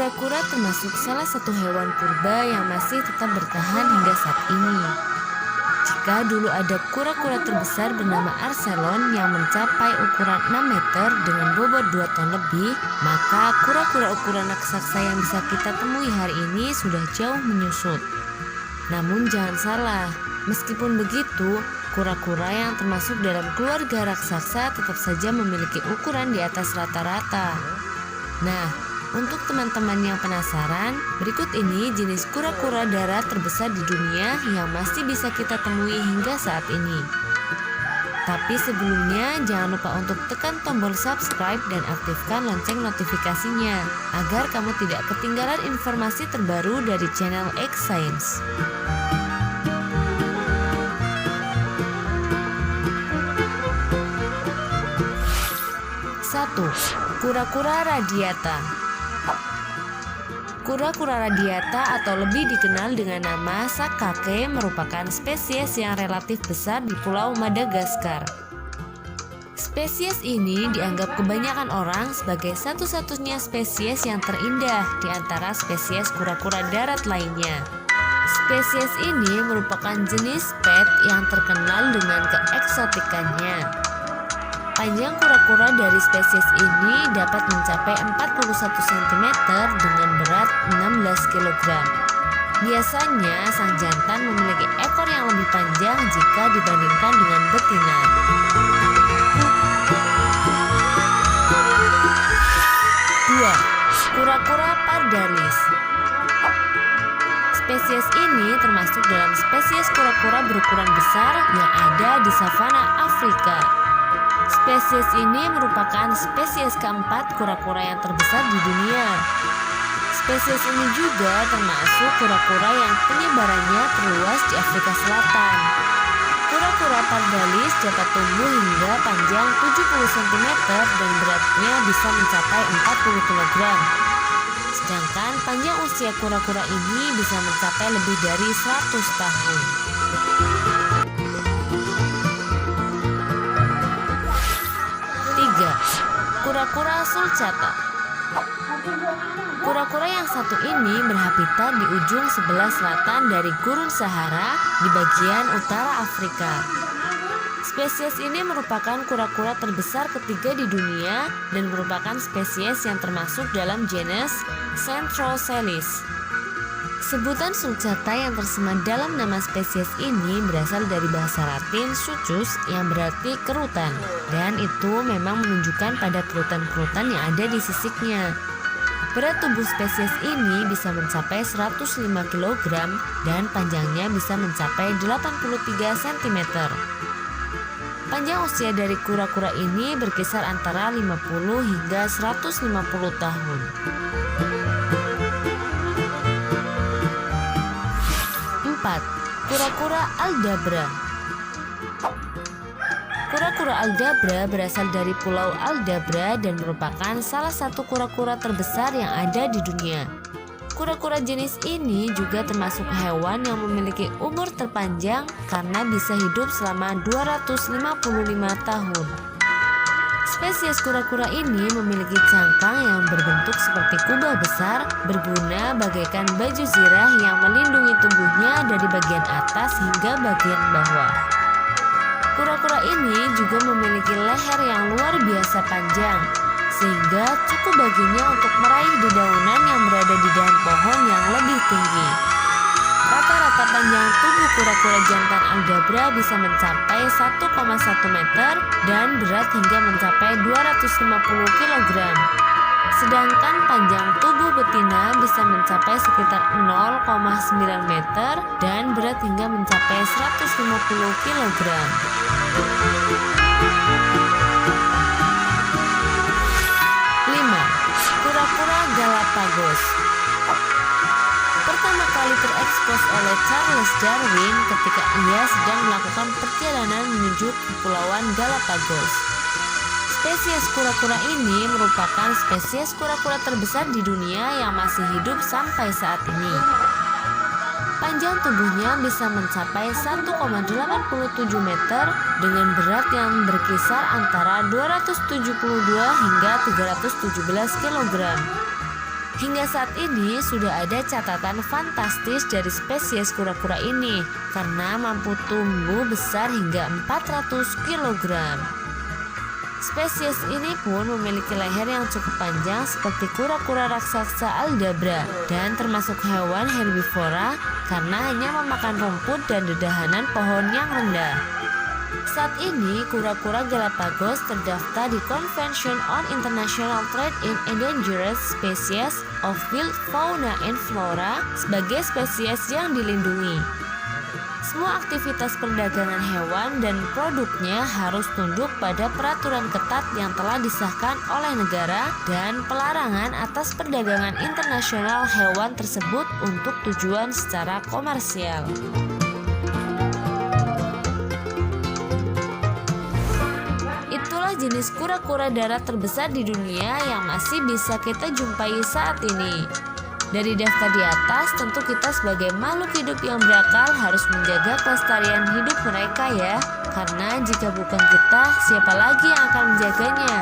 Kura-kura termasuk salah satu hewan purba yang masih tetap bertahan hingga saat ini. Jika dulu ada kura-kura terbesar bernama Archelon yang mencapai ukuran 6 meter dengan bobot 2 ton lebih, maka kura-kura ukuran raksasa yang bisa kita temui hari ini sudah jauh menyusut. Namun jangan salah, meskipun begitu, kura-kura yang termasuk dalam keluarga raksasa tetap saja memiliki ukuran di atas rata-rata. Nah, untuk teman-teman yang penasaran, berikut ini jenis kura-kura darat terbesar di dunia yang masih bisa kita temui hingga saat ini. Tapi sebelumnya jangan lupa untuk tekan tombol subscribe dan aktifkan lonceng notifikasinya agar kamu tidak ketinggalan informasi terbaru dari channel X Science. 1. Kura-kura radiata. Kura-kura radiata atau lebih dikenal dengan nama sakake merupakan spesies yang relatif besar di Pulau Madagaskar. Spesies ini dianggap kebanyakan orang sebagai satu-satunya spesies yang terindah di antara spesies kura-kura darat lainnya. Spesies ini merupakan jenis pet yang terkenal dengan keeksotikannya. Panjang kura-kura dari spesies ini dapat mencapai 41 cm dengan berat 16 kg. Biasanya sang jantan memiliki ekor yang lebih panjang jika dibandingkan dengan betina. 2. Kura-kura pardalis. Spesies ini termasuk dalam spesies kura-kura berukuran besar yang ada di savana Afrika. Spesies ini merupakan spesies keempat kura-kura yang terbesar di dunia. Spesies ini juga termasuk kura-kura yang penyebarannya terluas di Afrika Selatan. Kura-kura pardalis dapat tumbuh hingga panjang 70 cm dan beratnya bisa mencapai 40 kg. Sedangkan panjang usia kura-kura ini bisa mencapai lebih dari 100 tahun. 3. Kura-kura sulcata. Kura-kura yang satu ini berhabitat di ujung sebelah selatan dari Gurun Sahara di bagian utara Afrika. Spesies ini merupakan kura-kura terbesar ketiga di dunia dan merupakan spesies yang termasuk dalam genus Centrocelis. Sebutan sulcata yang tersemat dalam nama spesies ini berasal dari bahasa Latin succus yang berarti kerutan, dan itu memang menunjukkan pada kerutan-kerutan yang ada di sisiknya. Berat tubuh spesies ini bisa mencapai 105 kg dan panjangnya bisa mencapai 83 cm. Panjang usia dari kura-kura ini berkisar antara 50 hingga 150 tahun. 4. Kura-kura aldabra. Kura-kura aldabra berasal dari Pulau Aldabra dan merupakan salah satu kura-kura terbesar yang ada di dunia. Kura-kura jenis ini juga termasuk hewan yang memiliki umur terpanjang karena bisa hidup selama 255 tahun. Spesies kura-kura ini memiliki cangkang yang berbentuk seperti kubah besar, berguna bagaikan baju zirah yang melindungi tubuhnya dari bagian atas hingga bagian bawah. Kura-kura ini juga memiliki leher yang luar biasa panjang, sehingga cukup baginya untuk meraih dedaunan yang berada di dahan pohon yang lebih tinggi. Rata-rata panjang tubuh kura-kura jantan aldabra bisa mencapai 1,1 meter dan berat hingga mencapai 250 kg. Sedangkan panjang tubuh betina bisa mencapai sekitar 0,9 meter dan berat hingga mencapai 150 kg. 5. Kura-kura Galapagos. Pertama kali terekspos oleh Charles Darwin ketika ia sedang melakukan perjalanan menuju Kepulauan Galapagos. Spesies kura-kura ini merupakan spesies kura-kura terbesar di dunia yang masih hidup sampai saat ini. Panjang tubuhnya bisa mencapai 1,87 meter dengan berat yang berkisar antara 272 hingga 317 kg. Hingga saat ini sudah ada catatan fantastis dari spesies kura-kura ini karena mampu tumbuh besar hingga 400 kg. Spesies ini pun memiliki leher yang cukup panjang seperti kura-kura raksasa Aldabra dan termasuk hewan herbivora karena hanya memakan rumput dan dedahanan pohon yang rendah. Saat ini, kura-kura Galapagos terdaftar di Convention on International Trade in Endangered Species of Wild Fauna and Flora sebagai spesies yang dilindungi. Semua aktivitas perdagangan hewan dan produknya harus tunduk pada peraturan ketat yang telah disahkan oleh negara dan pelarangan atas perdagangan internasional hewan tersebut untuk tujuan secara komersial. Itulah jenis kura-kura darat terbesar di dunia yang masih bisa kita jumpai saat ini. Dari daftar di atas, tentu kita sebagai makhluk hidup yang berakal harus menjaga kelestarian hidup mereka ya. Karena jika bukan kita, siapa lagi yang akan menjaganya?